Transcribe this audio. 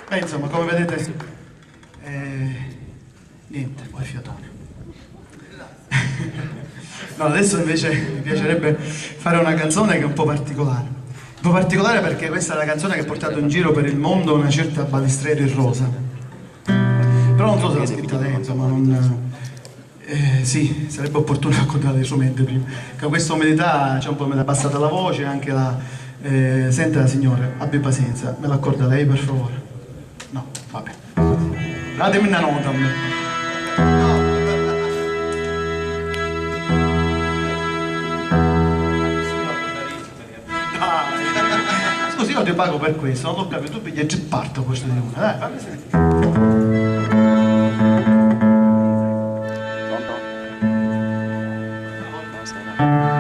Beh, insomma, come vedete, niente, poi fiatone. No, adesso invece mi piacerebbe fare una canzone che è un po' particolare. Un po' particolare perché questa è la canzone che ha portato in giro per il mondo una certa Balistreri in rosa. Però non so se l'ha scritta lei, insomma, non... sì, sarebbe opportuno raccontare le sue mente prima. Con questa umidità c'è un po' mi è abbassata la voce, anche la... senta signore, abbi pazienza, me l'accorda lei per favore? No, vabbè. Datemi una nota a me. Scusi, io ti pago per questo, non l'ho capito, tu pigli e parto questo di una, dai, fammi sentire. Pronto? No,